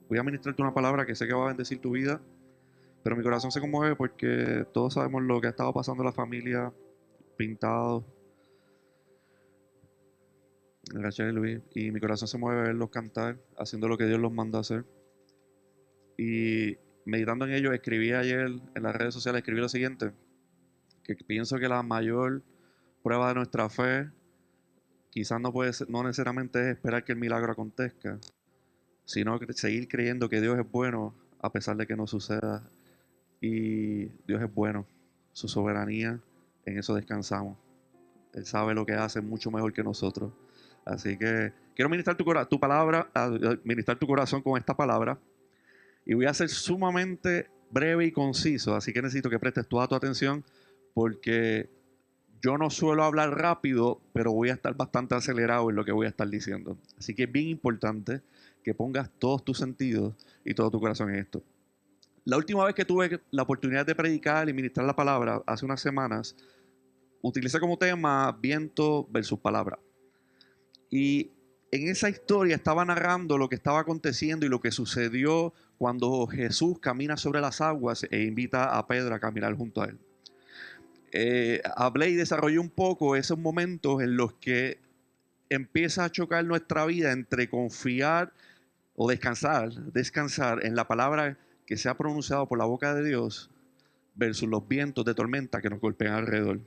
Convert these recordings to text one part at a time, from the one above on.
Voy a ministrarte una palabra que sé que va a bendecir tu vida, pero mi corazón se conmueve porque todos sabemos lo que ha estado pasando en la familia, Pintado, Rachel y Luis, y mi corazón se mueve verlos cantar, haciendo lo que Dios los manda a hacer. Y meditando en ello, escribí ayer en las redes sociales, escribí lo siguiente, que pienso que la mayor prueba de nuestra fe quizás no puede ser, no necesariamente es esperar que el milagro acontezca, sino seguir creyendo que Dios es bueno a pesar de que no suceda. Y Dios es bueno, su soberanía, en eso descansamos. Él sabe lo que hace mucho mejor que nosotros. Así que quiero ministrar tu palabra, ministrar tu corazón con esta palabra. Y voy a ser sumamente breve y conciso. Así que necesito que prestes toda tu atención porque yo no suelo hablar rápido, pero voy a estar bastante acelerado en lo que voy a estar diciendo. Así que es bien importante que pongas todos tus sentidos y todo tu corazón en esto. La última vez que tuve la oportunidad de predicar y ministrar la palabra, hace unas semanas, utilicé como tema viento versus palabra. Y en esa historia estaba narrando lo que estaba aconteciendo y lo que sucedió cuando Jesús camina sobre las aguas e invita a Pedro a caminar junto a él. Hablé y desarrollé un poco esos momentos en los que empieza a chocar nuestra vida entre confiar o descansar en la palabra que se ha pronunciado por la boca de Dios versus los vientos de tormenta que nos golpean alrededor.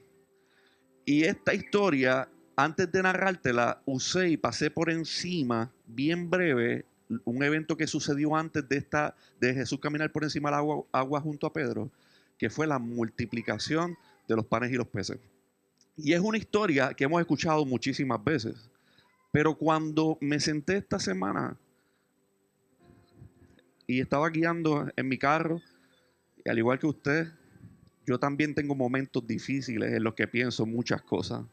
Y esta historia, antes de narrártela, usé y pasé por encima, bien breve, un evento que sucedió antes de Jesús caminar por encima del agua junto a Pedro, que fue la multiplicación de los panes y los peces. Y es una historia que hemos escuchado muchísimas veces. Pero cuando me senté esta semana y estaba guiando en mi carro, y al igual que usted, yo también tengo momentos difíciles en los que pienso muchas cosas.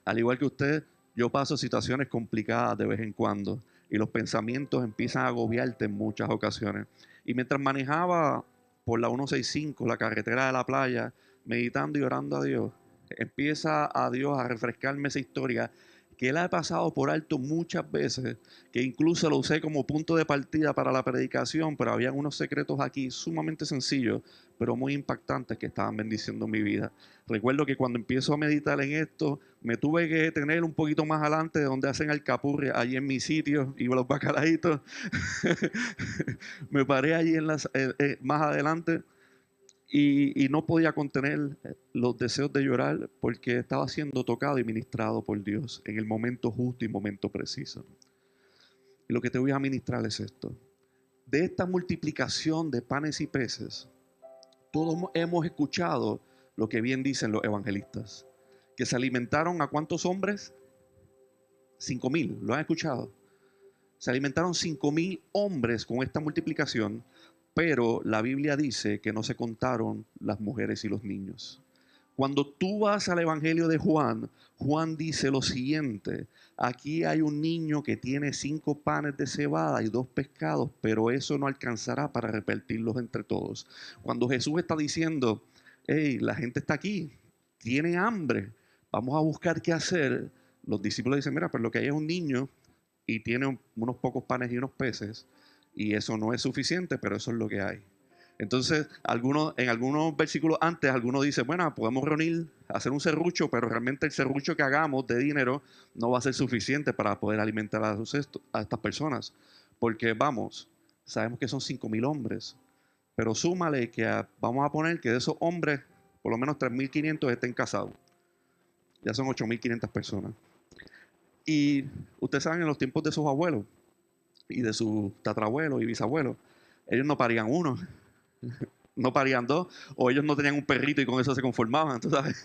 Al igual que usted, yo paso situaciones complicadas de vez en cuando y los pensamientos empiezan a agobiarte en muchas ocasiones. Y mientras manejaba por la 165, la carretera de la playa, meditando y orando a Dios, empieza a Dios a refrescarme esa historia que él ha pasado por alto muchas veces, que incluso lo usé como punto de partida para la predicación, pero había unos secretos aquí sumamente sencillos, pero muy impactantes que estaban bendiciendo mi vida. Recuerdo que cuando empiezo a meditar en esto, me tuve que tener un poquito más adelante de donde hacen alcapurria, allí en mi sitio, y los bacalaitos. Me paré allí más adelante y no podía contener los deseos de llorar porque estaba siendo tocado y ministrado por Dios en el momento justo y momento preciso. Y lo que te voy a ministrar es esto. De esta multiplicación de panes y peces, todos hemos escuchado lo que bien dicen los evangelistas, que se alimentaron a ¿cuántos hombres? 5,000, ¿lo han escuchado? Se alimentaron 5,000 hombres con esta multiplicación, pero la Biblia dice que no se contaron las mujeres y los niños. Cuando tú vas al Evangelio de Juan, Juan dice lo siguiente: aquí hay un niño que tiene 5 panes de cebada y 2 pescados, pero eso no alcanzará para repartirlos entre todos. Cuando Jesús está diciendo, hey, la gente está aquí, tiene hambre, vamos a buscar qué hacer, los discípulos dicen, mira, pero lo que hay es un niño y tiene unos pocos panes y unos peces, y eso no es suficiente, pero eso es lo que hay. Entonces, en algunos versículos antes, algunos dicen, bueno, podemos reunir, hacer un serrucho, pero realmente el serrucho que hagamos de dinero no va a ser suficiente para poder alimentar a estas personas. Porque vamos, sabemos que son 5,000 hombres, pero súmale que vamos a poner que de esos hombres, por lo menos 3,500 estén casados. Ya son 8,500 personas. Y ustedes saben, en los tiempos de sus abuelos y de sus tatarabuelos y bisabuelos, ellos no parían uno, no parían dos, o ellos no tenían un perrito y con eso se conformaban, ¿tú sabes?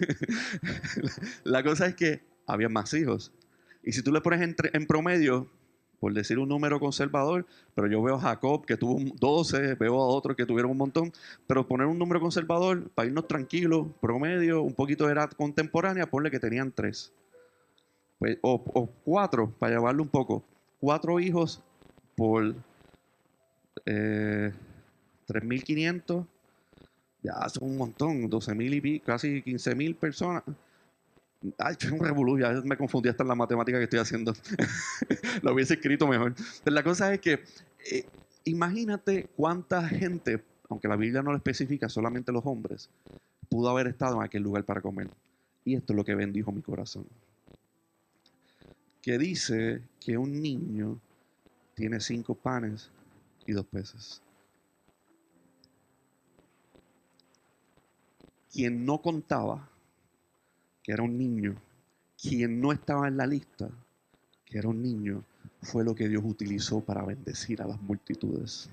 La cosa es que había más hijos. Y si tú le pones en promedio, por decir un número conservador, pero yo veo a Jacob que tuvo 12, veo a otros que tuvieron un montón, pero poner un número conservador para irnos tranquilos, promedio, un poquito de edad contemporánea, ponle que tenían 3. Pues, o 4, para llevarlo un poco. 4 hijos por 3,500, ya son un montón, 12,000 y pico, casi 15,000 personas. Ay, es un revolú, ya me confundí hasta en la matemática que estoy haciendo. Lo hubiese escrito mejor. Pero la cosa es que Imagínate cuánta gente, aunque la Biblia no lo especifica, solamente los hombres, pudo haber estado en aquel lugar para comer. Y esto es lo que bendijo mi corazón. Que dice que un niño tiene 5 panes y 2 peces. Quien no contaba, que era un niño, quien no estaba en la lista, que era un niño, fue lo que Dios utilizó para bendecir a las multitudes.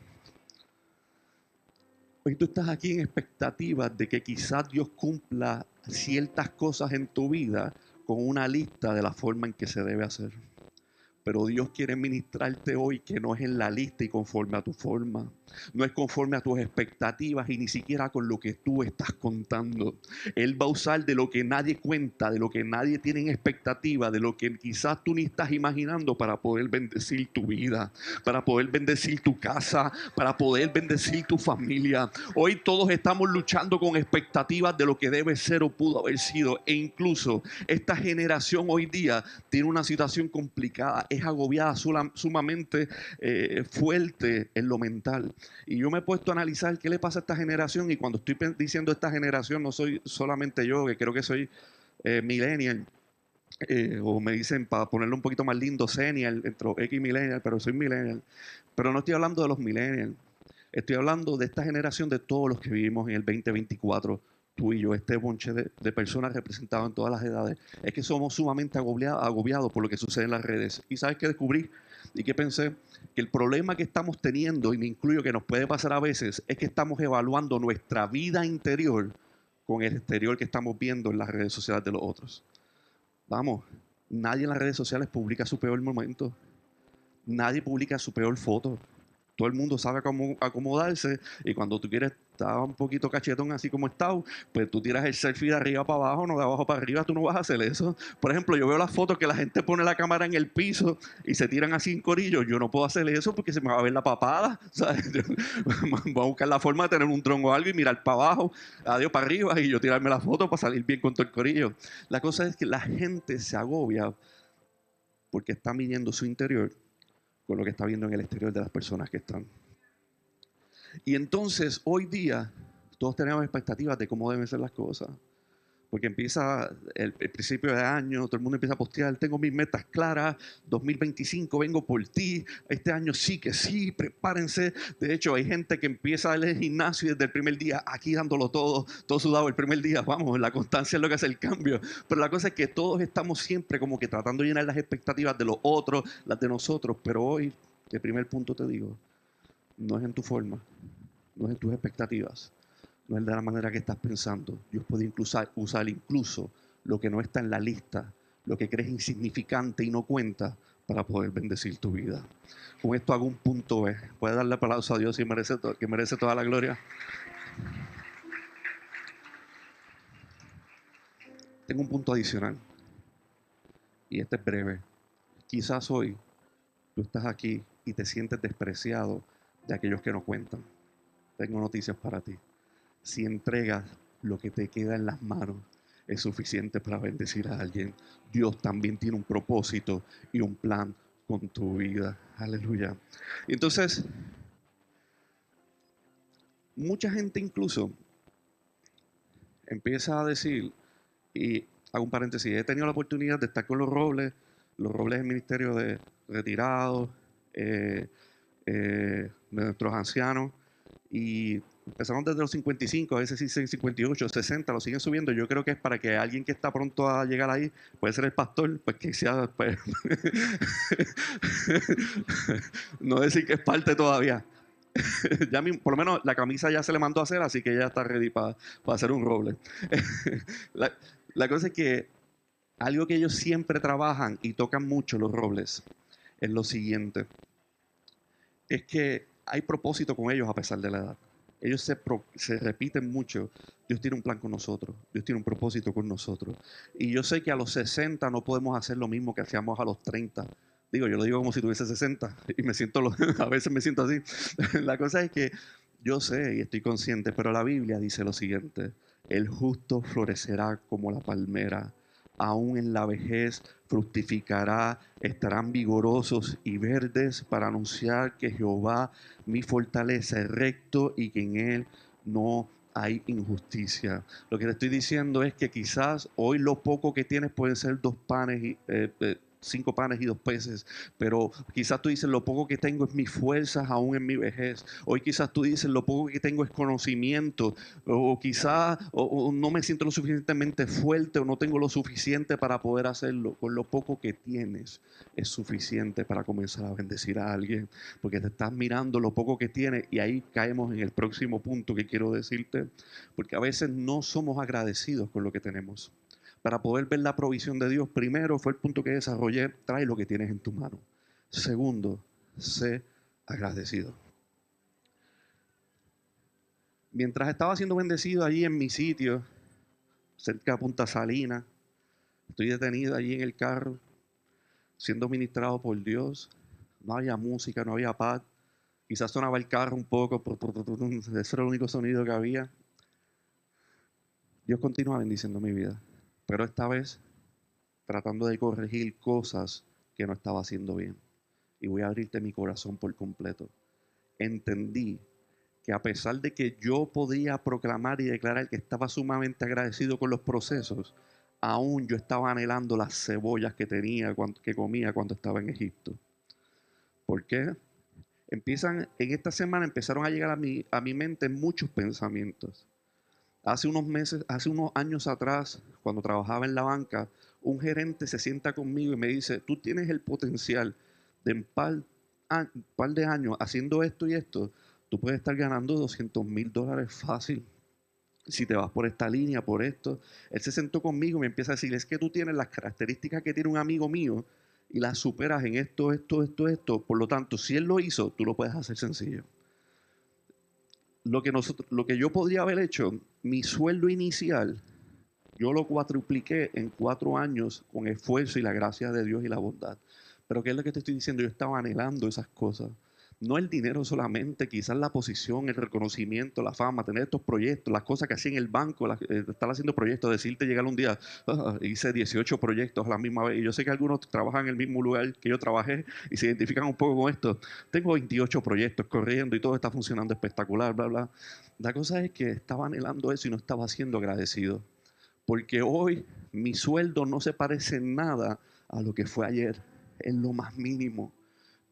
Hoy tú estás aquí en expectativa de que quizás Dios cumpla ciertas cosas en tu vida con una lista de la forma en que se debe hacer. Pero Dios quiere ministrarte hoy que no es en la lista y conforme a tu forma. No es conforme a tus expectativas y ni siquiera con lo que tú estás contando. Él va a usar de lo que nadie cuenta, de lo que nadie tiene en expectativa, de lo que quizás tú ni estás imaginando para poder bendecir tu vida, para poder bendecir tu casa, para poder bendecir tu familia. Hoy todos estamos luchando con expectativas de lo que debe ser o pudo haber sido. E incluso esta generación hoy día tiene una situación complicada, es agobiada, sumamente fuerte en lo mental. Y yo me he puesto a analizar qué le pasa a esta generación, y cuando estoy diciendo esta generación no soy solamente yo, que creo que soy millennial, o me dicen, para ponerlo un poquito más lindo, senial, entre X millennial, pero soy millennial. Pero no estoy hablando de los millennials, estoy hablando de esta generación, de todos los que vivimos en el 2024, tú y yo, este bonche de personas representadas en todas las edades. Es que somos sumamente agobiados por lo que sucede en las redes. ¿Y sabes qué descubrí? Y que pensé que el problema que estamos teniendo, y me incluyo, que nos puede pasar a veces, es que estamos evaluando nuestra vida interior con el exterior que estamos viendo en las redes sociales de los otros. Vamos, nadie en las redes sociales publica su peor momento. Nadie publica su peor foto. Todo el mundo sabe cómo acomodarse, y cuando tú quieres estar un poquito cachetón así como estás, pues tú tiras el selfie de arriba para abajo, no de abajo para arriba. Tú no vas a hacer eso. Por ejemplo, yo veo las fotos que la gente pone la cámara en el piso y se tiran así en corillo. Yo no puedo hacer eso porque se me va a ver la papada. ¿Sabes? Voy a buscar la forma de tener un dron o algo y mirar para abajo, adiós para arriba, y yo tirarme la foto para salir bien con todo el corillo. La cosa es que la gente se agobia porque está midiendo su interior con lo que está viendo en el exterior de las personas que están. Y entonces, hoy día, todos tenemos expectativas de cómo deben ser las cosas. Porque empieza el principio de año, todo el mundo empieza a postear, tengo mis metas claras, 2025 vengo por ti, este año sí que sí, prepárense. De hecho, hay gente que empieza el gimnasio y desde el primer día, aquí dándolo todo sudado el primer día. Vamos, la constancia es lo que hace el cambio. Pero la cosa es que todos estamos siempre como que tratando de llenar las expectativas de los otros, las de nosotros. Pero hoy, de primer punto te digo, no es en tu forma, no es en tus expectativas, no es de la manera que estás pensando. Dios puede usar incluso lo que no está en la lista, lo que crees insignificante y no cuenta, para poder bendecir tu vida. Con esto hago un punto B. Puedes darle aplauso a Dios que merece toda la gloria. Tengo un punto adicional, y este es breve. Quizás hoy tú estás aquí y te sientes despreciado de aquellos que no cuentan. Tengo noticias para ti. Si entregas lo que te queda en las manos, es suficiente para bendecir a alguien. Dios también tiene un propósito y un plan con tu vida. Aleluya. Y entonces, mucha gente incluso empieza a decir, y hago un paréntesis, he tenido la oportunidad de estar con los Robles es el ministerio de retirados, de nuestros ancianos, y empezaron desde los 55, a veces sí 58, 60, lo siguen subiendo. Yo creo que es para que alguien que está pronto a llegar ahí, puede ser el pastor, pues que sea, pues, no decir que es parte todavía. Ya por lo menos la camisa ya se le mandó a hacer, así que ya está ready para hacer un roble. la, la cosa es que algo que ellos siempre trabajan y tocan mucho los robles es lo siguiente. Es que hay propósito con ellos a pesar de la edad. Ellos se repiten mucho. Dios tiene un plan con nosotros. Dios tiene un propósito con nosotros. Y yo sé que a los 60 no podemos hacer lo mismo que hacíamos a los 30. Digo, yo lo digo como si tuviese 60 y a veces me siento así. La cosa es que yo sé y estoy consciente, pero la Biblia dice lo siguiente: el justo florecerá como la palmera aún en la vejez fructificará, estarán vigorosos y verdes para anunciar que Jehová mi fortaleza es recto y que en él no hay injusticia. Lo que te estoy diciendo es que quizás hoy lo poco que tienes pueden ser 2 panes y 5 panes y 2 peces, pero quizás tú dices lo poco que tengo es mis fuerzas aún en mi vejez. Hoy quizás tú dices lo poco que tengo es conocimiento, o quizás o no me siento lo suficientemente fuerte o no tengo lo suficiente para poder hacerlo. Con lo poco que tienes es suficiente para comenzar a bendecir a alguien, porque te estás mirando lo poco que tienes, y ahí caemos en el próximo punto que quiero decirte, porque a veces no somos agradecidos con lo que tenemos. Para poder ver la provisión de Dios, primero fue el punto que desarrollé: trae lo que tienes en tu mano. Segundo, sé agradecido. Mientras estaba siendo bendecido allí en mi sitio, cerca de Punta Salina, estoy detenido allí en el carro, siendo ministrado por Dios. No había música, no había paz. Quizás sonaba el carro un poco, ese era el único sonido que había. Dios continúa bendiciendo mi vida, pero esta vez tratando de corregir cosas que no estaba haciendo bien. Y voy a abrirte mi corazón por completo. Entendí que a pesar de que yo podía proclamar y declarar que estaba sumamente agradecido con los procesos, aún yo estaba anhelando las cebollas que que comía cuando estaba en Egipto. ¿Por qué? En esta semana empezaron a llegar a mi mente muchos pensamientos. Hace unos años atrás, cuando trabajaba en la banca, un gerente se sienta conmigo y me dice: tú tienes el potencial de en par de años haciendo esto y esto, tú puedes estar ganando $200,000 fácil si te vas por esta línea, por esto. Él se sentó conmigo y me empieza a decir: es que tú tienes las características que tiene un amigo mío y las superas en esto. Por lo tanto, si él lo hizo, tú lo puedes hacer sencillo. Lo que yo podría haber hecho, mi sueldo inicial, yo lo cuatripliqué en 4 años con esfuerzo y la gracia de Dios y la bondad. Pero ¿qué es lo que te estoy diciendo? Yo estaba anhelando esas cosas. No el dinero solamente, quizás la posición, el reconocimiento, la fama, tener estos proyectos, las cosas que hacía en el banco, estar haciendo proyectos, decirte llegar un día: hice 18 proyectos a la misma vez. Y yo sé que algunos trabajan en el mismo lugar que yo trabajé y se identifican un poco con esto. Tengo 28 proyectos corriendo y todo está funcionando espectacular, bla, bla. La cosa es que estaba anhelando eso y no estaba siendo agradecido. Porque hoy mi sueldo no se parece en nada a lo que fue ayer, en lo más mínimo.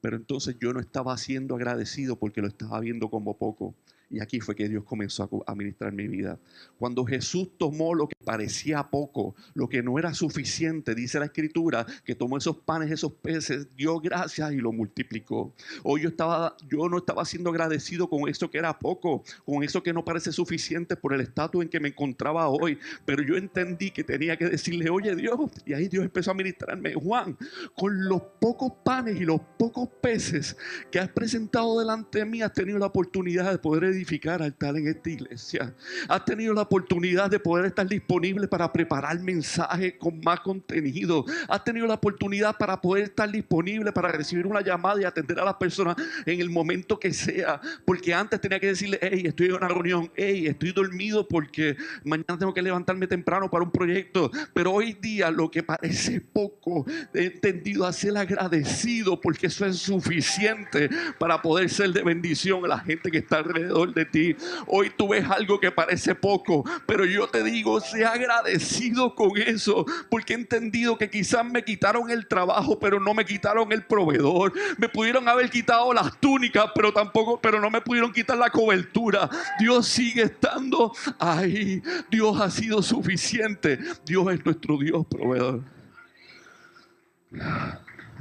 Pero entonces yo no estaba siendo agradecido porque lo estaba viendo como poco. Y aquí fue que Dios comenzó a ministrar mi vida. Cuando Jesús tomó lo que parecía poco, lo que no era suficiente, dice la Escritura, que tomó esos panes, esos peces, dio gracias y lo multiplicó. Hoy yo no estaba siendo agradecido con eso que era poco, con eso que no parece suficiente por el estatus en que me encontraba hoy. Pero yo entendí que tenía que decirle: oye Dios, y ahí Dios empezó a ministrarme: Juan, con los pocos panes y los pocos peces que has presentado delante de mí, has tenido la oportunidad de poder edificar altar en esta iglesia. Has tenido la oportunidad de poder estar disponible para preparar mensajes con más contenido. Has tenido la oportunidad para poder estar disponible para recibir una llamada y atender a las personas en el momento que sea. Porque antes tenía que decirle: hey, estoy en una reunión, hey, estoy dormido porque mañana tengo que levantarme temprano para un proyecto. Pero hoy día lo que parece poco, he entendido a ser agradecido, porque eso es suficiente para poder ser de bendición a la gente que está alrededor de ti. Hoy tú ves algo que parece poco, pero yo te digo: sea agradecido con eso, porque he entendido que quizás me quitaron el trabajo, pero no me quitaron el proveedor. Me pudieron haber quitado las túnicas, pero no me pudieron quitar la cobertura. Dios sigue estando ahí. Dios ha sido suficiente. Dios es nuestro Dios proveedor.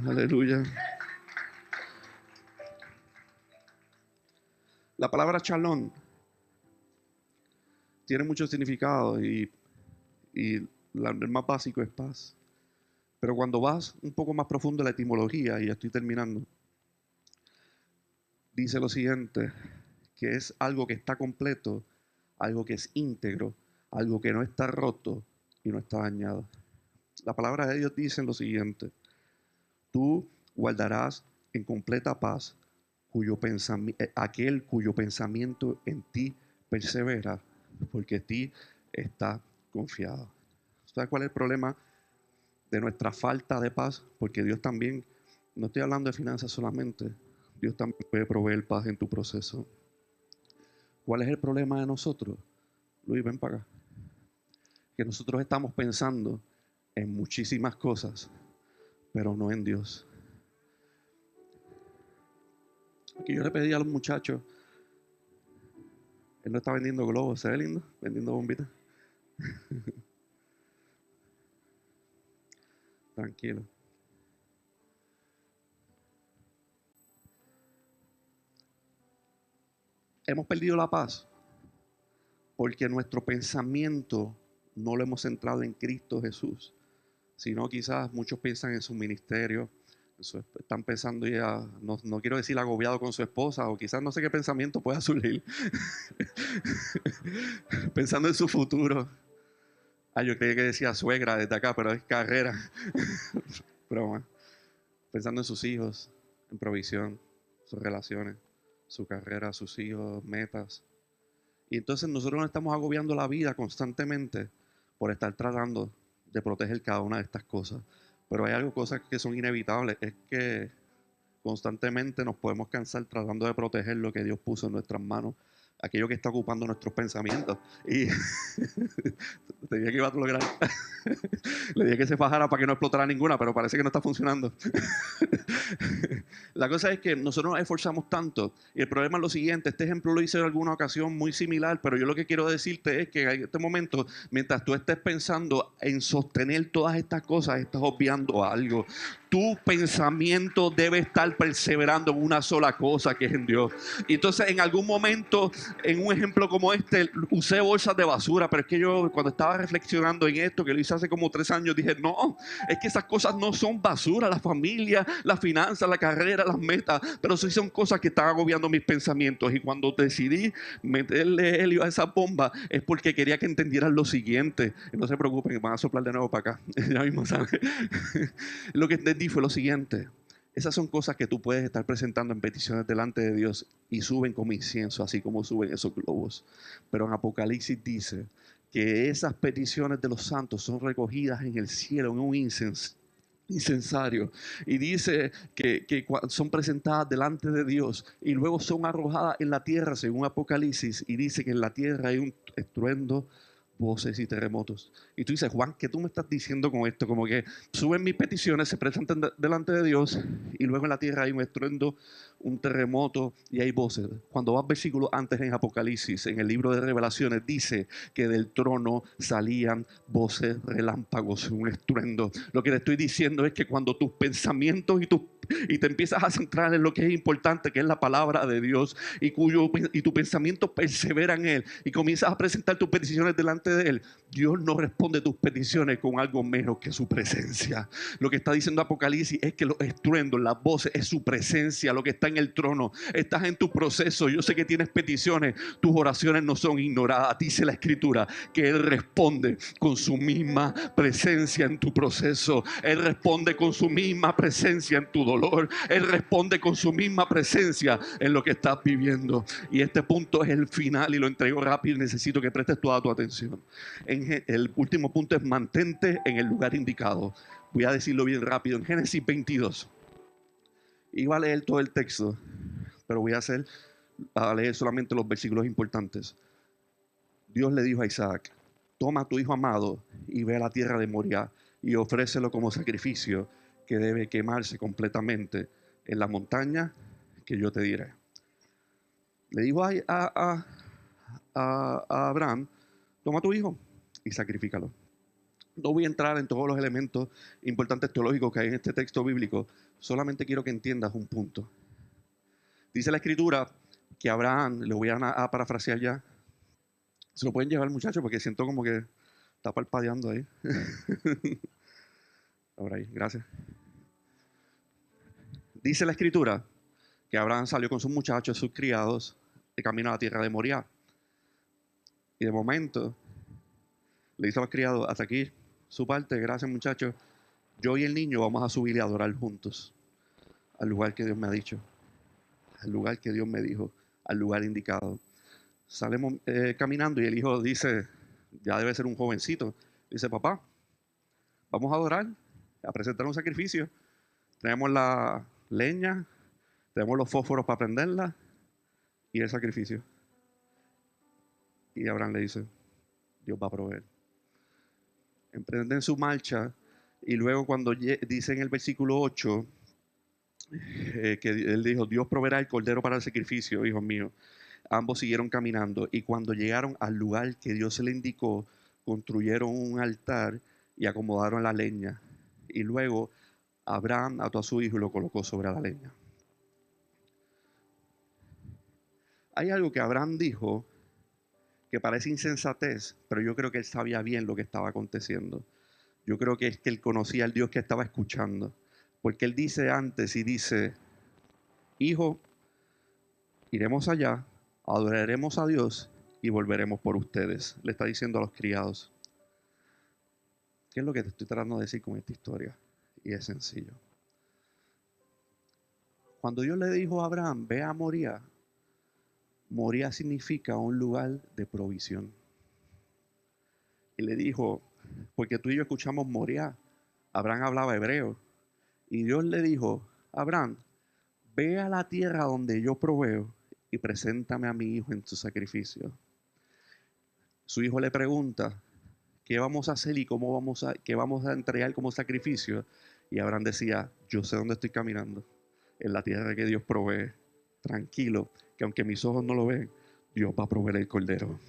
Aleluya. La palabra shalom tiene muchos significados y el más básico es paz. Pero cuando vas un poco más profundo en la etimología, y ya estoy terminando, dice lo siguiente: que es algo que está completo, algo que es íntegro, algo que no está roto y no está dañado. La palabra de Dios dice lo siguiente: tú guardarás en completa paz aquel cuyo pensamiento en ti persevera, porque en ti está confiado. ¿Sabes cuál es el problema de nuestra falta de paz, porque Dios también, no estoy hablando de finanzas solamente, Dios también puede proveer paz en tu proceso. ¿Cuál es el problema de nosotros? Luis, ven para acá. Que nosotros estamos pensando en muchísimas cosas, pero no en Dios. Aquí yo le pedí a los muchachos, él no está vendiendo globos, ¿se ve lindo? Vendiendo bombitas. Tranquilo. Hemos perdido la paz porque nuestro pensamiento no lo hemos centrado en Cristo Jesús, sino quizás muchos piensan en su ministerio, están pensando ya, no quiero decir agobiado con su esposa, o quizás no sé qué pensamiento pueda surgir, pensando en su futuro. Yo creía que decía suegra desde acá, pero es carrera. Broma. Pensando en sus hijos, en provisión, sus relaciones, su carrera, sus hijos, metas. Y entonces nosotros nos estamos agobiando la vida constantemente por estar tratando de proteger cada una de estas cosas. Pero hay algo, cosas que son inevitables, es que constantemente nos podemos cansar tratando de proteger lo que Dios puso en nuestras manos, aquello que está ocupando nuestros pensamientos. Y te dije que iba a lograr. Le dije que se fajara para que no explotara ninguna, pero parece que no está funcionando. La cosa es que nosotros nos esforzamos tanto. Y el problema es lo siguiente. Este ejemplo lo hice en alguna ocasión muy similar, pero yo lo que quiero decirte es que en este momento, mientras tú estés pensando en sostener todas estas cosas, estás obviando algo. Tu pensamiento debe estar perseverando en una sola cosa, que es en Dios. Y entonces en algún momento, en un ejemplo como este, usé bolsas de basura, pero es que yo cuando estaba reflexionando en esto, que lo hice hace como 3 años, dije, no, es que esas cosas no son basura, la familia, la finanza, la carrera, las metas, pero sí son cosas que están agobiando mis pensamientos. Y cuando decidí meterle helio a esa bomba, es porque quería que entendieran lo siguiente. Y no se preocupen, van a soplar de nuevo para acá. Ya mismo saben. Lo que entendí fue lo siguiente. Esas son cosas que tú puedes estar presentando en peticiones delante de Dios y suben como incienso, así como suben esos globos. Pero en Apocalipsis dice que esas peticiones de los santos son recogidas en el cielo en un incensario, y dice que son presentadas delante de Dios y luego son arrojadas en la tierra según Apocalipsis, y dice que en la tierra hay un estruendo, voces y terremotos. Y tú dices, Juan, ¿qué tú me estás diciendo con esto? Como que suben mis peticiones, se presentan delante de Dios y luego en la tierra hay un estruendo, un terremoto y hay voces. Cuando vas versículos antes en Apocalipsis, en el libro de Revelaciones, dice que del trono salían voces, relámpagos, un estruendo. Lo que te estoy diciendo es que cuando tus pensamientos y te empiezas a centrar en lo que es importante, que es la palabra de Dios, y tu pensamiento persevera en Él, y comienzas a presentar tus peticiones delante de Él, Dios no responde tus peticiones con algo menos que su presencia. Lo que está diciendo Apocalipsis es que los estruendos, las voces, es su presencia, lo que está en el trono. Estás en tu proceso, yo sé que tienes peticiones, tus oraciones no son ignoradas. Dice la Escritura que Él responde con su misma presencia en tu proceso. Él responde con su misma presencia en tu dolor. Él responde con su misma presencia en lo que estás viviendo. Y este punto es el final y lo entrego rápido y necesito que prestes toda tu atención. El último punto es mantente en el lugar indicado. Voy a decirlo bien rápido. En Génesis 22. Iba a leer todo el texto, pero voy a leer solamente los versículos importantes. Dios le dijo a Isaac, toma a tu hijo amado y ve a la tierra de Moriah y ofrécelo como sacrificio que debe quemarse completamente en la montaña que yo te diré. Le dijo a Abraham, toma a tu hijo y sacrifícalo. No voy a entrar en todos los elementos importantes teológicos que hay en este texto bíblico, solamente quiero que entiendas un punto. Dice la Escritura que Abraham, le voy a parafrasear ya, se lo pueden llevar, muchachos, porque siento como que está parpadeando ahí. Ahora ahí, gracias. Dice la Escritura que Abraham salió con sus muchachos, sus criados, de camino a la tierra de Moriah. Y de momento le dice a los criados, hasta aquí su parte, gracias muchachos. Yo y el niño vamos a subir y adorar juntos al lugar que Dios me ha dicho, al lugar que Dios me dijo, al lugar indicado. Salimos caminando y el hijo dice, ya debe ser un jovencito, dice, papá, vamos a adorar. a presentar un sacrificio. Tenemos la leña, tenemos los fósforos para prenderla y el sacrificio. Y Abraham le dice, Dios va a proveer. Emprenden su marcha y luego cuando dice en el versículo 8 que él dijo, Dios proveerá el cordero para el sacrificio, hijos míos. Ambos siguieron caminando y cuando llegaron al lugar que Dios se le indicó, construyeron un altar y acomodaron la leña. Y luego Abraham ató a su hijo y lo colocó sobre la leña. Hay algo que Abraham dijo que parece insensatez, pero yo creo que él sabía bien lo que estaba aconteciendo. Yo creo que es que él conocía al Dios que estaba escuchando. Porque él dice antes y dice, hijo, iremos allá, adoraremos a Dios y volveremos por ustedes. Le está diciendo a los criados. ¿Qué es lo que te estoy tratando de decir con esta historia? Y es sencillo. Cuando Dios le dijo a Abraham, ve a Moría, Moría significa un lugar de provisión. Y le dijo, porque tú y yo escuchamos Moría, Abraham hablaba hebreo. Y Dios le dijo, Abraham, ve a la tierra donde yo proveo y preséntame a mi hijo en tu sacrificio. Su hijo le pregunta, ¿qué vamos a hacer y qué vamos a entregar como sacrificio? Y Abraham decía, yo sé dónde estoy caminando, en la tierra que Dios provee. Tranquilo, que aunque mis ojos no lo ven, Dios va a proveer el cordero.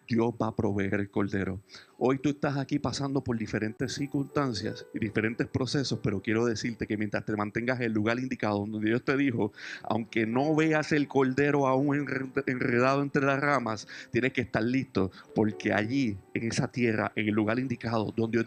Dios va a proveer el cordero. Hoy tú estás aquí pasando por diferentes circunstancias y diferentes procesos, pero quiero decirte que mientras te mantengas en el lugar indicado donde Dios te dijo, aunque no veas el cordero aún enredado entre las ramas, tienes que estar listo, porque allí, en esa tierra, en el lugar indicado, donde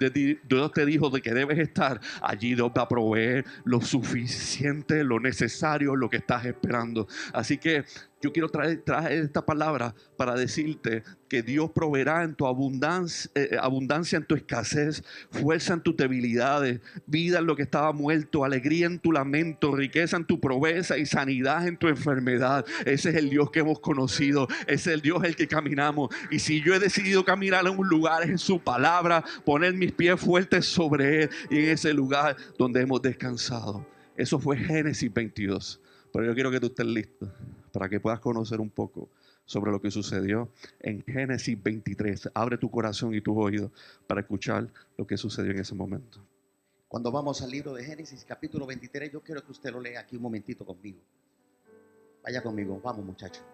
Dios te dijo de que debes estar, allí Dios va a proveer lo suficiente, lo necesario, lo que estás esperando. Así que yo quiero traer esta palabra para decirte que Dios proveerá en tu abundancia en tu escasez, fuerza en tus debilidades, vida en lo que estaba muerto, alegría en tu lamento, riqueza en tu pobreza y sanidad en tu enfermedad. Ese es el Dios que hemos conocido, ese es el Dios el que caminamos. Y si yo he decidido caminar en un lugar, es en su palabra, poner mis pies fuertes sobre él y en ese lugar donde hemos descansado. Eso fue Génesis 22. Pero yo quiero que tú estés listo para que puedas conocer un poco sobre lo que sucedió en Génesis 23. Abre tu corazón y tus oídos para escuchar lo que sucedió en ese momento. Cuando vamos al libro de Génesis capítulo 23, yo quiero que usted lo lea aquí un momentito conmigo. Vaya conmigo, vamos muchachos.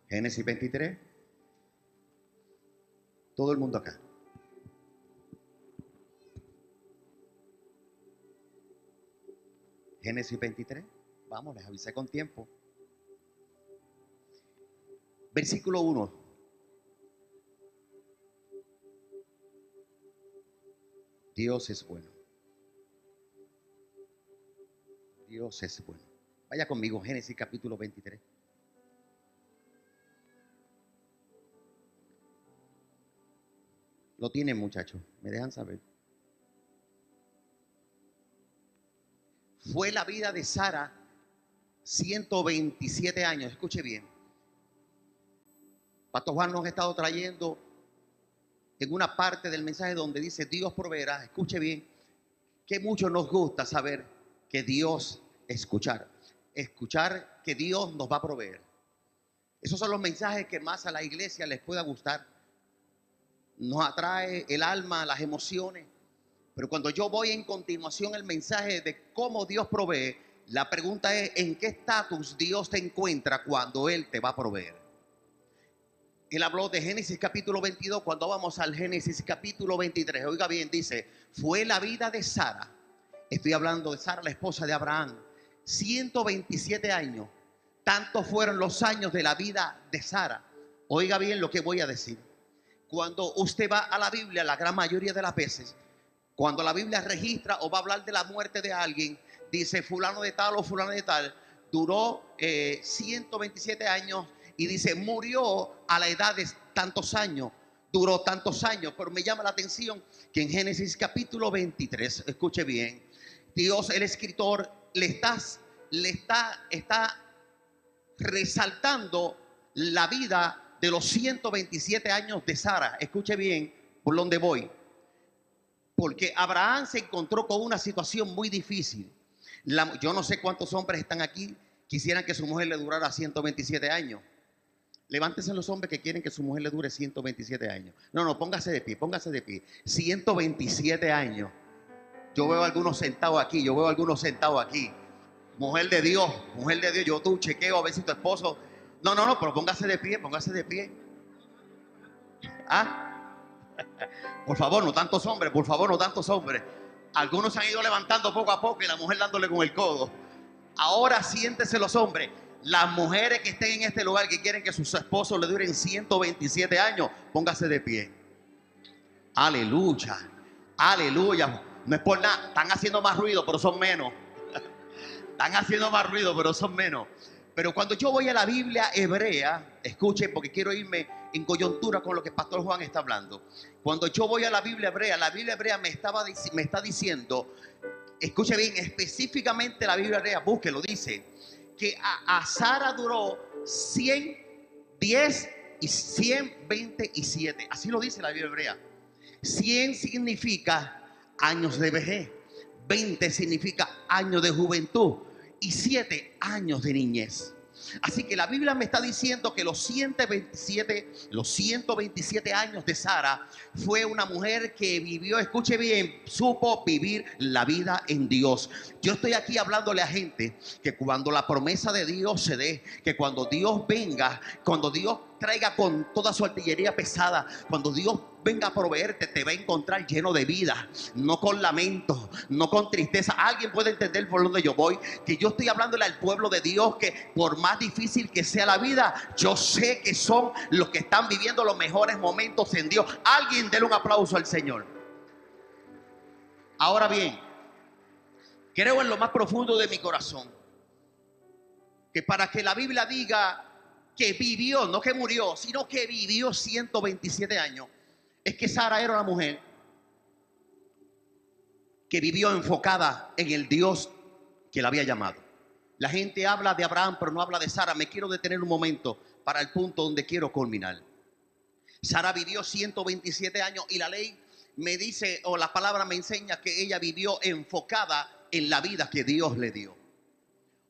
Génesis 23. Todo el mundo acá. Génesis 23. Vamos, les avisé con tiempo. Versículo 1. Dios es bueno. Dios es bueno. Vaya conmigo, Génesis capítulo 23. Lo tienen, muchachos, me dejan saber. Fue la vida de Sara 127 años. Escuche bien. Pastor Juan nos ha estado trayendo en una parte del mensaje donde dice Dios proveerá. Escuche bien, que mucho nos gusta saber que Dios escuchar que Dios nos va a proveer. Esos son los mensajes que más a la iglesia les pueda gustar. Nos atrae el alma, las emociones. Pero cuando yo voy en continuación el mensaje de cómo Dios provee, la pregunta es, ¿en qué estatus Dios te encuentra cuando Él te va a proveer? Él habló de Génesis capítulo 22, cuando vamos al Génesis capítulo 23. Oiga bien, dice, fue la vida de Sara. Estoy hablando de Sara, la esposa de Abraham. 127 años. Tantos fueron los años de la vida de Sara. Oiga bien lo que voy a decir. Cuando usted va a la Biblia, la gran mayoría de las veces, cuando la Biblia registra o va a hablar de la muerte de alguien, dice fulano de tal o fulano de tal, duró 127 años y dice murió a la edad de tantos años, duró tantos años. Pero me llama la atención que en Génesis capítulo 23, escuche bien, Dios el escritor está resaltando la vida de los 127 años de Sara. Escuche bien por dónde voy. Porque Abraham se encontró con una situación muy difícil. Yo no sé cuántos hombres están aquí quisieran que su mujer le durara 127 años. Levántense los hombres que quieren que su mujer le dure 127 años. No, póngase de pie, póngase de pie. 127 años. Yo veo algunos sentados aquí, yo veo algunos sentados aquí. Mujer de Dios, yo tú chequeo a ver si tu esposo. No, pero póngase de pie, póngase de pie. ¿Ah? Por favor, no tantos hombres, por favor, no tantos hombres. Algunos se han ido levantando poco a poco y la mujer dándole con el codo. Ahora siéntese los hombres. Las mujeres que estén en este lugar que quieren que sus esposos le duren 127 años, póngase de pie. Aleluya, aleluya. No es por nada, están haciendo más ruido, pero son menos. Están haciendo más ruido, pero son menos. Pero cuando yo voy a la Biblia hebrea, escuchen porque quiero irme en coyuntura con lo que el pastor Juan está hablando. Cuando yo voy a la Biblia hebrea me está diciendo, escuche bien, específicamente la Biblia hebrea, búsquelo, dice que a Sara duró 110 y 127. Así lo dice la Biblia hebrea. 100 significa años de vejez, 20 significa años de juventud y 7 años de niñez. Así que la Biblia me está diciendo que los 127 años de Sara fue una mujer que vivió, escuche bien, supo vivir la vida en Dios. Yo estoy aquí hablándole a gente que cuando la promesa de Dios se dé, que cuando Dios venga, cuando Dios traiga con toda su artillería pesada, cuando Dios venga a proveerte, te va a encontrar lleno de vida, no con lamento, no con tristeza. Alguien puede entender por donde yo voy, que yo estoy hablándole al pueblo de Dios que por más difícil que sea la vida, yo sé que son los que están viviendo los mejores momentos en Dios. Alguien déle un aplauso al Señor. Ahora bien, creo en lo más profundo de mi corazón que para que la Biblia diga que vivió, no que murió, sino que vivió 127 años, es que Sara era una mujer que vivió enfocada en el Dios que la había llamado. La gente habla de Abraham, pero no habla de Sara. Me quiero detener un momento para el punto donde quiero culminar. Sara vivió 127 años y la ley me dice, o la palabra me enseña que ella vivió enfocada en la vida que Dios le dio.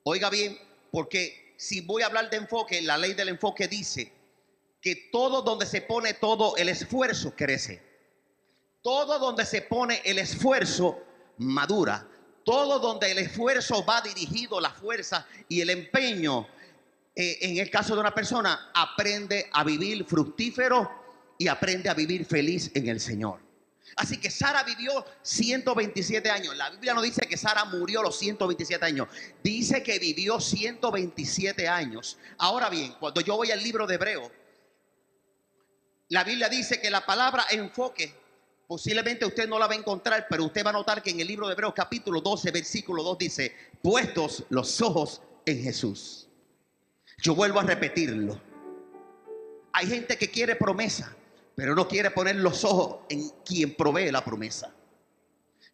Oiga bien, porque si voy a hablar de enfoque, la ley del enfoque dice que todo donde se pone todo el esfuerzo crece. Todo donde se pone el esfuerzo madura. Todo donde el esfuerzo va dirigido, la fuerza y el empeño, en el caso de una persona, aprende a vivir fructífero y aprende a vivir feliz en el Señor. Así que Sara vivió 127 años. La Biblia no dice que Sara murió a los 127 años. Dice que vivió 127 años. Ahora bien, cuando yo voy al libro de Hebreos, la Biblia dice que la palabra enfoque, posiblemente usted no la va a encontrar, pero usted va a notar que en el libro de Hebreos capítulo 12, versículo 2 dice, puestos los ojos en Jesús. Yo vuelvo a repetirlo. Hay gente que quiere promesa, pero no quiere poner los ojos en quien provee la promesa.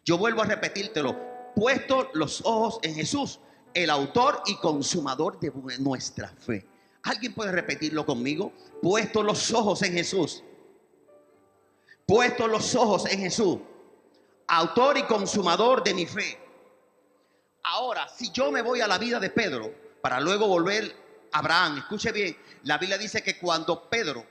Yo vuelvo a repetírtelo. Puestos los ojos en Jesús, el autor y consumador de nuestra fe. ¿Alguien puede repetirlo conmigo? Puestos los ojos en Jesús. Puestos los ojos en Jesús, autor y consumador de mi fe. Ahora, si yo me voy a la vida de Pedro, para luego volver a Abraham, escuche bien, la Biblia dice que cuando Pedro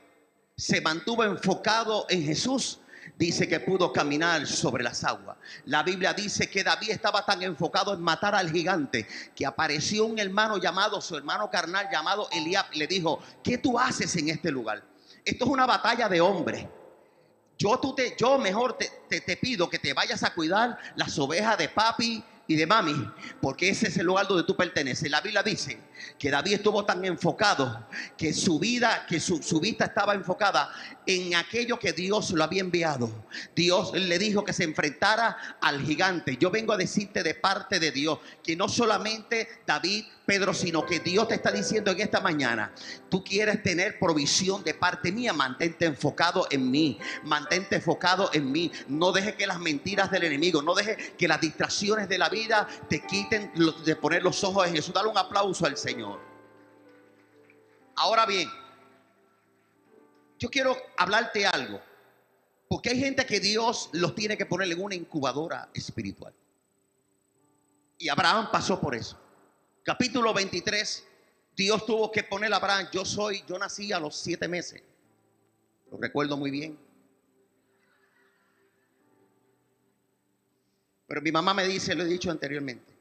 se mantuvo enfocado en Jesús, dice que pudo caminar sobre las aguas. La Biblia dice que David estaba tan enfocado en matar al gigante que apareció un hermano llamado, su hermano carnal llamado Eliab, y le dijo, ¿qué tú haces en este lugar? Esto es una batalla de hombres. Yo mejor te pido que te vayas a cuidar las ovejas de papi y de mami, porque ese es el lugar donde tú perteneces. La Biblia dice que David estuvo tan enfocado que su vista estaba enfocada en aquello que Dios lo había enviado. Dios le dijo que se enfrentara al gigante. Yo vengo a decirte de parte de Dios que no solamente David, Pedro, sino que Dios te está diciendo en esta mañana, tú quieres tener provisión de parte mía, mantente enfocado en mí, mantente enfocado en mí. No deje que las mentiras del enemigo, no deje que las distracciones de la vida te quiten de poner los ojos en Jesús. Dale un aplauso al Señor. Ahora bien, yo quiero hablarte algo. Porque hay gente que Dios los tiene que poner en una incubadora espiritual. Y Abraham pasó por eso. Capítulo 23, Dios tuvo que poner a Abraham. Yo nací a los 7 meses. Lo recuerdo muy bien. Pero mi mamá me dice, lo he dicho anteriormente,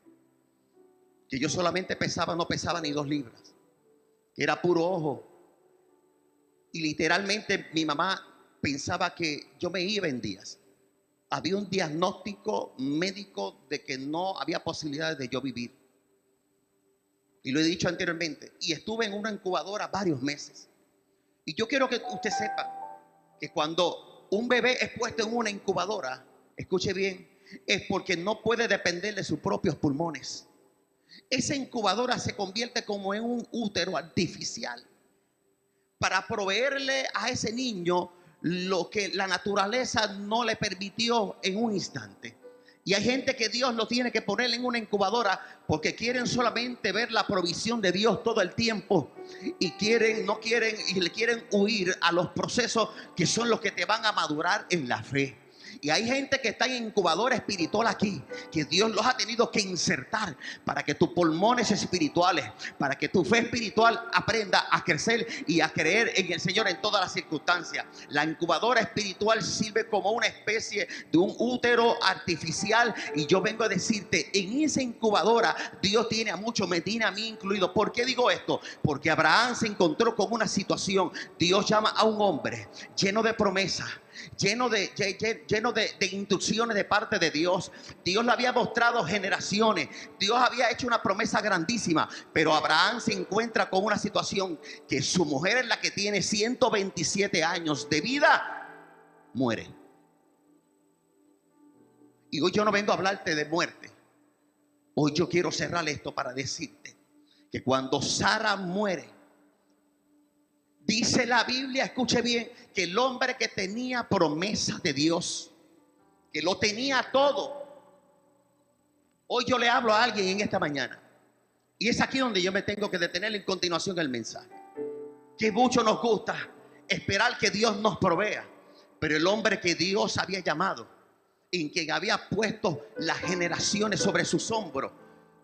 que yo solamente no pesaba ni 2 libras. Que era puro ojo. Y literalmente mi mamá pensaba que yo me iba en días. Había un diagnóstico médico de que no había posibilidades de yo vivir. Y lo he dicho anteriormente. Y estuve en una incubadora varios meses. Y yo quiero que usted sepa que cuando un bebé es puesto en una incubadora, escuche bien, es porque no puede depender de sus propios pulmones. Esa incubadora se convierte como en un útero artificial para proveerle a ese niño lo que la naturaleza no le permitió en un instante. Y hay gente que Dios lo tiene que poner en una incubadora porque quieren solamente ver la provisión de Dios todo el tiempo y le quieren huir a los procesos que son los que te van a madurar en la fe. Y hay gente que está en incubadora espiritual aquí, que Dios los ha tenido que insertar para que tus pulmones espirituales, para que tu fe espiritual aprenda a crecer y a creer en el Señor en todas las circunstancias. La incubadora espiritual sirve como una especie de un útero artificial. Y yo vengo a decirte, en esa incubadora Dios tiene a muchos, me tiene a mí incluido. ¿Por qué digo esto? Porque Abraham se encontró con una situación. Dios llama a un hombre lleno de promesas, lleno de instrucciones de parte de Dios. Dios le había mostrado generaciones. Dios había hecho una promesa grandísima. Pero Abraham se encuentra con una situación que su mujer, es la que tiene 127 años de vida, muere. Y hoy yo no vengo a hablarte de muerte. Hoy yo quiero cerrar esto para decirte que cuando Sara muere, dice la Biblia, escuche bien, que el hombre que tenía promesas de Dios, que lo tenía todo. Hoy yo le hablo a alguien en esta mañana, y es aquí donde yo me tengo que detener en continuación el mensaje. Que mucho nos gusta esperar que Dios nos provea, pero el hombre que Dios había llamado, en quien había puesto las generaciones sobre sus hombros,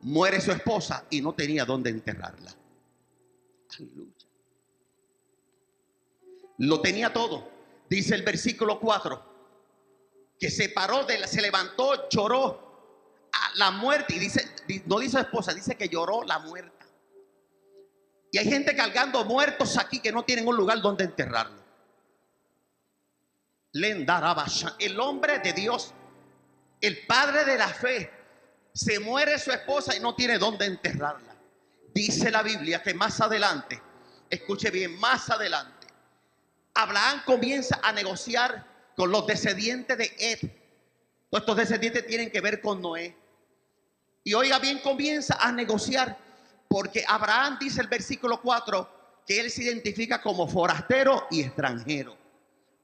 muere su esposa y no tenía dónde enterrarla. Aleluya. Lo tenía todo. Dice el versículo 4 que se levantó, lloró a la muerte. Y dice, no dice esposa, dice que lloró la muerta. Y hay gente cargando muertos aquí que no tienen un lugar donde enterrarlo. El hombre de Dios, el padre de la fe, se muere su esposa y no tiene dónde enterrarla. Dice la Biblia que más adelante, escuche bien, más adelante, Abraham comienza a negociar con los descendientes de Ed. Todos estos descendientes tienen que ver con Noé. Y oiga bien, comienza a negociar porque Abraham, dice el versículo 4, que él se identifica como forastero y extranjero.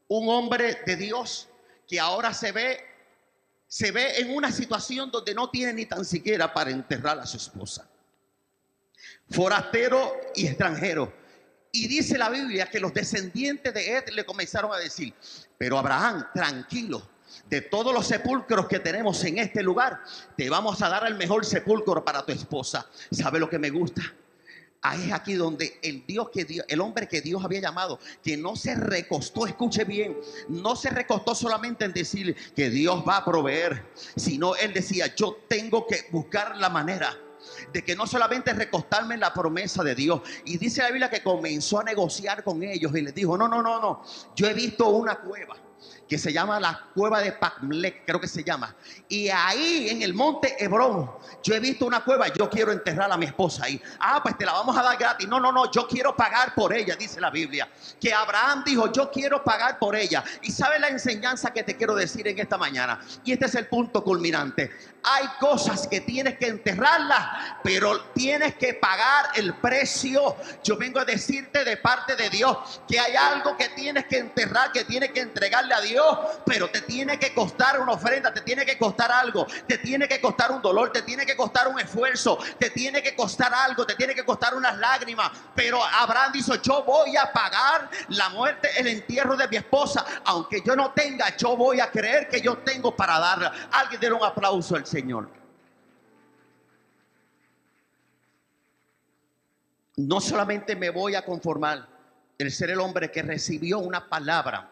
Un hombre de Dios que ahora se ve en una situación donde no tiene ni tan siquiera para enterrar a su esposa. Forastero y extranjero. Y dice la Biblia que los descendientes de Ed le comenzaron a decir: pero Abraham, tranquilo, de todos los sepulcros que tenemos en este lugar, te vamos a dar el mejor sepulcro para tu esposa. ¿Sabe lo que me gusta? Ahí es aquí donde el hombre que Dios había llamado, que no se recostó, escuche bien, no se recostó solamente en decir que Dios va a proveer, sino él decía: yo tengo que buscar la manera de que no solamente recostarme en la promesa de Dios. Y dice la Biblia que comenzó a negociar con ellos y les dijo: no, yo he visto una cueva que se llama la cueva de Pacmlec, creo que se llama. Y ahí en el monte Hebrón, yo he visto una cueva, yo quiero enterrar a mi esposa ahí. Pues te la vamos a dar gratis. No, yo quiero pagar por ella, dice la Biblia. Que Abraham dijo: yo quiero pagar por ella. Y sabe la enseñanza que te quiero decir en esta mañana. Y este es el punto culminante. Hay cosas que tienes que enterrarlas, pero tienes que pagar el precio. Yo vengo a decirte de parte de Dios que hay algo que tienes que enterrar, que tienes que entregarle darle a Dios, pero te tiene que costar una ofrenda, te tiene que costar algo, te tiene que costar un dolor, te tiene que costar un esfuerzo, te tiene que costar algo, te tiene que costar unas lágrimas. Pero Abraham dijo: yo voy a pagar la muerte, el entierro de mi esposa, aunque yo no tenga, yo voy a creer que yo tengo para darla. Alguien dé un aplauso al Señor. No solamente me voy a conformar el ser el hombre que recibió una palabra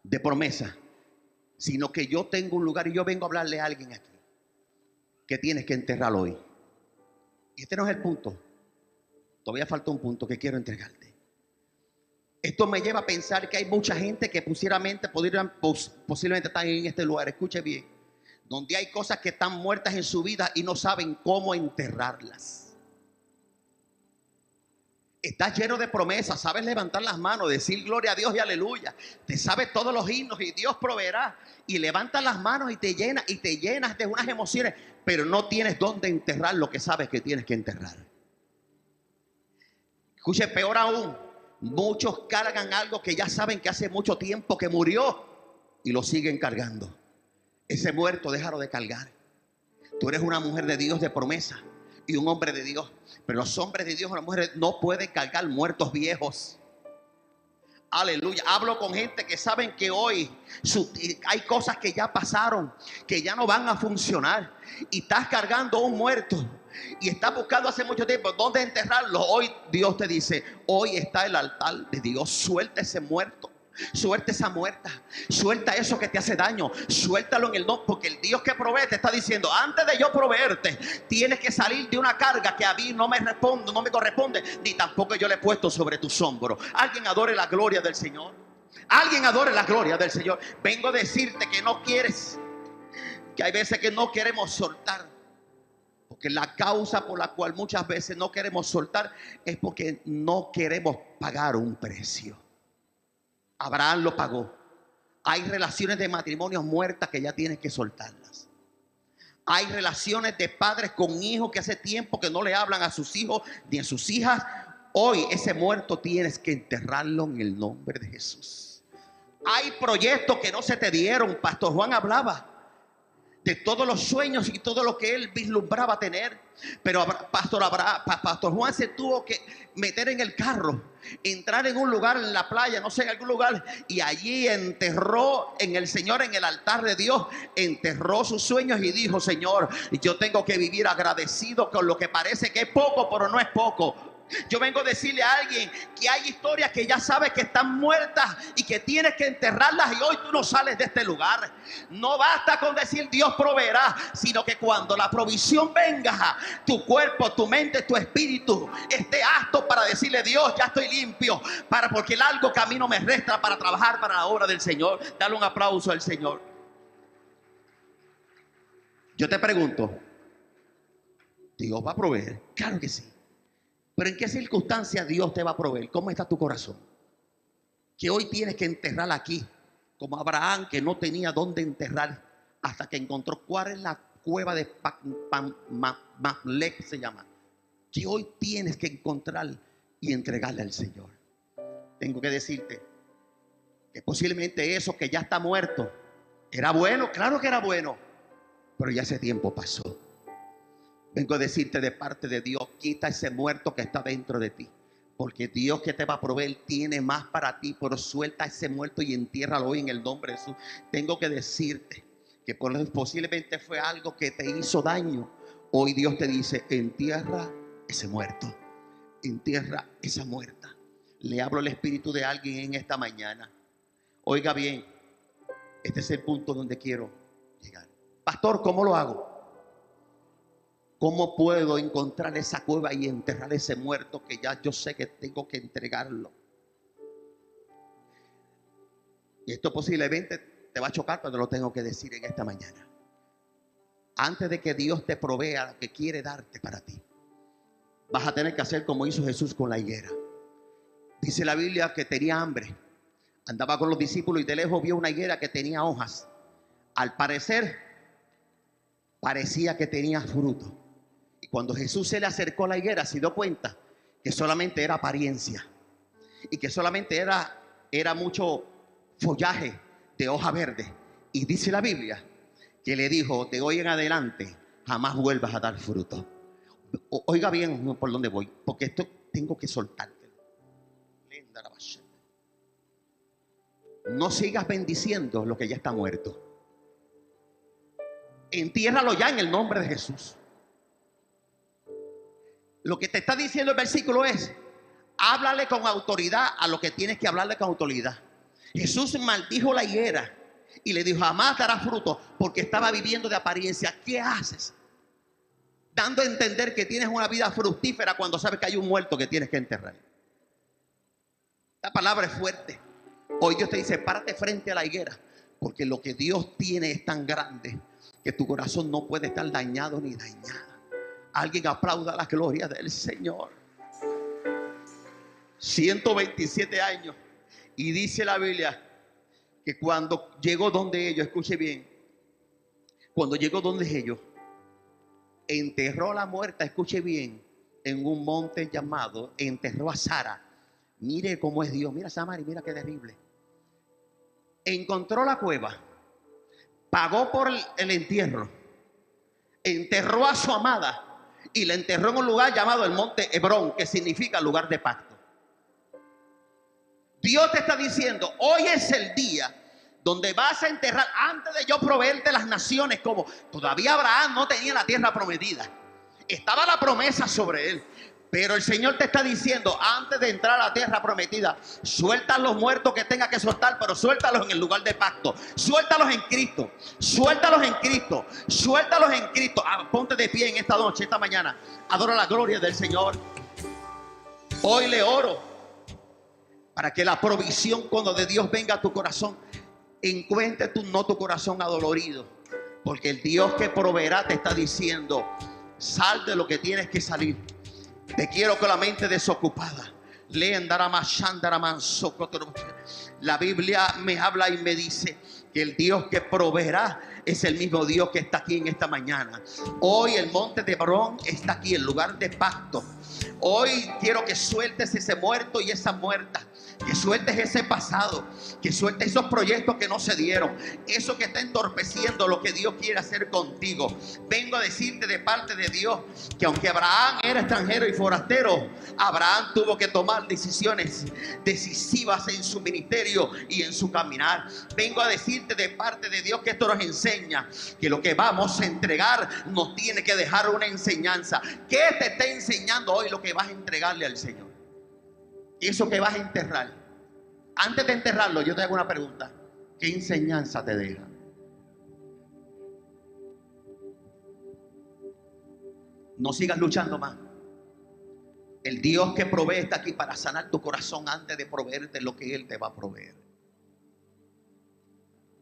de promesa, sino que yo tengo un lugar y yo vengo a hablarle a alguien aquí que tienes que enterrarlo hoy. Y este no es el punto. Todavía falta un punto que quiero entregarte. Esto me lleva a pensar que hay mucha gente que posiblemente están en este lugar. Escuche bien. Donde hay cosas que están muertas en su vida y no saben cómo enterrarlas. Estás lleno de promesas, sabes levantar las manos, decir gloria a Dios y aleluya. Te sabes todos los himnos y Dios proveerá. Y levantas las manos y te llenas de unas emociones, pero no tienes dónde enterrar lo que sabes que tienes que enterrar. Escuche, peor aún, muchos cargan algo que ya saben que hace mucho tiempo que murió y lo siguen cargando. Ese muerto, déjalo de cargar. Tú eres una mujer de Dios de promesa y un hombre de Dios, pero los hombres de Dios y las mujeres no pueden cargar muertos viejos. Aleluya. Hablo con gente que saben que hoy hay cosas que ya pasaron, que ya no van a funcionar, y estás cargando un muerto y estás buscando hace mucho tiempo dónde enterrarlo. Hoy Dios te dice: hoy está el altar de Dios. Suelta ese muerto. Suelta esa muerta, suelta eso que te hace daño, suéltalo en el nombre, porque el Dios que provee te está diciendo: antes de yo proveerte, tienes que salir de una carga que a mí no me responde, no me corresponde, ni tampoco yo le he puesto sobre tus hombros. Alguien adore la gloria del Señor. Alguien adore la gloria del Señor. Vengo a decirte que no quieres, que hay veces que no queremos soltar, porque la causa por la cual muchas veces no queremos soltar es porque no queremos pagar un precio. Abraham lo pagó. Hay relaciones de matrimonios muertas que ya tienes que soltarlas. Hay relaciones de padres con hijos que hace tiempo que no le hablan a sus hijos ni a sus hijas. Hoy ese muerto tienes que enterrarlo en el nombre de Jesús. Hay proyectos que no se te dieron. Pastor Juan hablaba de todos los sueños y todo lo que él vislumbraba tener. Pero Pastor Juan se tuvo que meter en el carro, entrar en un lugar en la playa, no sé, en algún lugar, y allí enterró en el Señor, en el altar de Dios, enterró sus sueños y dijo: Señor, yo tengo que vivir agradecido con lo que parece que es poco, pero no es poco. Yo vengo a decirle a alguien que hay historias que ya sabes que están muertas y que tienes que enterrarlas, y hoy tú no sales de este lugar. No basta con decir Dios proveerá, sino que cuando la provisión venga, tu cuerpo, tu mente, tu espíritu esté apto para decirle: Dios, ya estoy limpio, porque el algo que a mí no me resta para trabajar para la obra del Señor. Dale un aplauso al Señor. Yo te pregunto, ¿Dios va a proveer? Claro que sí. Pero ¿en qué circunstancias Dios te va a proveer? ¿Cómo está tu corazón? Que hoy tienes que enterrar aquí, como Abraham, que no tenía dónde enterrar hasta que encontró cuál es la cueva de Mamlec, se llama. Que hoy tienes que encontrar y entregarle al Señor. Tengo que decirte que posiblemente eso que ya está muerto era bueno, claro que era bueno, pero ya ese tiempo pasó. Vengo a decirte de parte de Dios: quita ese muerto que está dentro de ti, porque Dios que te va a proveer tiene más para ti. Pero suelta ese muerto y entiérralo hoy en el nombre de Jesús. Tengo que decirte que posiblemente fue algo que te hizo daño. Hoy Dios te dice: entierra ese muerto, entierra esa muerta. Le hablo al espíritu de alguien en esta mañana. Oiga bien, este es el punto donde quiero llegar. Pastor, ¿cómo lo hago? ¿Cómo puedo encontrar esa cueva y enterrar ese muerto que ya yo sé que tengo que entregarlo? Y esto posiblemente te va a chocar, pero lo tengo que decir en esta mañana. Antes de que Dios te provea lo que quiere darte para ti, vas a tener que hacer como hizo Jesús con la higuera. Dice la Biblia que tenía hambre. Andaba con los discípulos y de lejos vio una higuera que tenía hojas. Al parecer, parecía que tenía fruto. Y cuando Jesús se le acercó a la higuera, se dio cuenta que solamente era apariencia y que solamente era mucho follaje de hoja verde. Y dice la Biblia que le dijo: de hoy en adelante jamás vuelvas a dar fruto. Oiga bien por dónde voy, porque esto tengo que soltártelo. No sigas bendiciendo lo que ya está muerto. Entiérralo ya en el nombre de Jesús. Lo que te está diciendo el versículo es: háblale con autoridad a lo que tienes que hablarle con autoridad. Jesús maldijo la higuera y le dijo: jamás dará fruto, porque estaba viviendo de apariencia. ¿Qué haces? Dando a entender que tienes una vida fructífera cuando sabes que hay un muerto que tienes que enterrar. La palabra es fuerte. Hoy Dios te dice: párate frente a la higuera, porque lo que Dios tiene es tan grande que tu corazón no puede estar dañado ni dañada. Alguien aplauda la gloria del Señor. 127 años. Y dice la Biblia que cuando llegó donde ellos, escuche bien, cuando llegó donde ellos, enterró a la muerta, escuche bien, en un monte llamado, enterró a Sara. Mire cómo es Dios, mira Samari, mira qué terrible. Encontró la cueva, pagó por el entierro, enterró a su amada y la enterró en un lugar llamado el monte Hebrón, que significa lugar de pacto. Dios te está diciendo: hoy es el día donde vas a enterrar, antes de yo proveerte las naciones. Como todavía Abraham no tenía la tierra prometida, estaba la promesa sobre él, pero el Señor te está diciendo: antes de entrar a la tierra prometida, suelta los muertos que tengas que soltar, pero suéltalos en el lugar de pacto. Suéltalos en Cristo, suéltalos en Cristo, suéltalos en Cristo. Ponte de pie en esta noche, esta mañana, adora la gloria del Señor. Hoy le oro para que la provisión, cuando de Dios venga a tu corazón, encuentre tu corazón adolorido, porque el Dios que proveerá te está diciendo: sal de lo que tienes que salir. Te quiero con la mente desocupada. La Biblia me habla y me dice que el Dios que proveerá es el mismo Dios que está aquí en esta mañana. Hoy el monte de Hebrón está aquí, el lugar de pacto. Hoy quiero que sueltes ese muerto y esa muerta, que sueltes ese pasado, que sueltes esos proyectos que no se dieron, eso que está entorpeciendo lo que Dios quiere hacer contigo. Vengo a decirte de parte de Dios que aunque Abraham era extranjero y forastero, Abraham tuvo que tomar decisiones decisivas en su ministerio y en su caminar. Vengo a decirte de parte de Dios que esto nos enseña que lo que vamos a entregar nos tiene que dejar una enseñanza. ¿Qué te está enseñando hoy lo que vas a entregarle al Señor? Eso que vas a enterrar. Antes de enterrarlo, yo te hago una pregunta: ¿qué enseñanza te deja? No sigas luchando más. El Dios que provee está aquí para sanar tu corazón antes de proveerte lo que Él te va a proveer.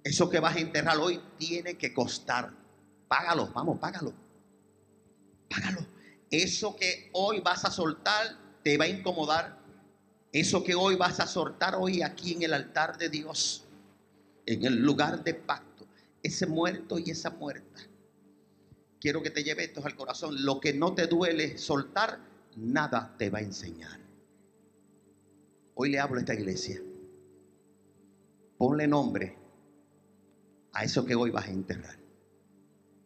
Eso que vas a enterrar hoy tiene que costar. Págalo, vamos, págalo. Págalo. Eso que hoy vas a soltar te va a incomodar. Eso que hoy vas a soltar hoy aquí en el altar de Dios, en el lugar de pacto, ese muerto y esa muerta, quiero que te lleve esto al corazón. Lo que no te duele soltar, nada te va a enseñar. Hoy le hablo a esta iglesia: ponle nombre a eso que hoy vas a enterrar.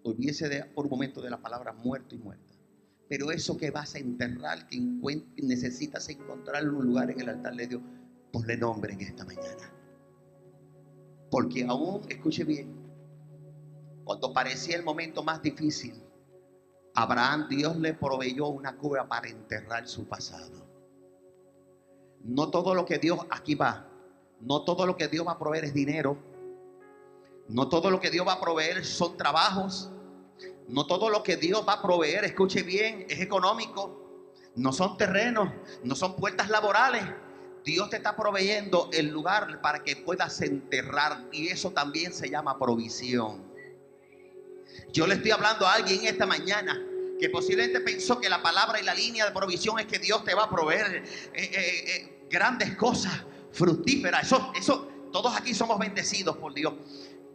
Olvídese por un momento de la palabra muerto y muerta. Pero eso que vas a enterrar, que necesitas encontrar un lugar en el altar de Dios, ponle nombre en esta mañana. Porque aún, escuche bien, cuando parecía el momento más difícil, Abraham, Dios le proveyó una cura para enterrar su pasado. No todo lo que Dios, aquí va, no todo lo que Dios va a proveer es dinero. No todo lo que Dios va a proveer son trabajos. No todo lo que Dios va a proveer, escuche bien, es económico. No son terrenos, no son puertas laborales. Dios te está proveyendo el lugar para que puedas enterrar, y eso también se llama provisión. Yo le estoy hablando a alguien esta mañana que posiblemente pensó que la palabra y la línea de provisión es que Dios te va a proveer grandes cosas fructíferas. Eso, todos aquí somos bendecidos por Dios.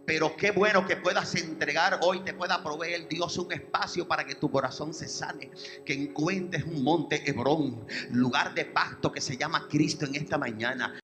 Pero qué bueno que puedas entregar hoy, te pueda proveer Dios un espacio para que tu corazón se sane, que encuentres un monte Hebrón, lugar de pacto que se llama Cristo en esta mañana.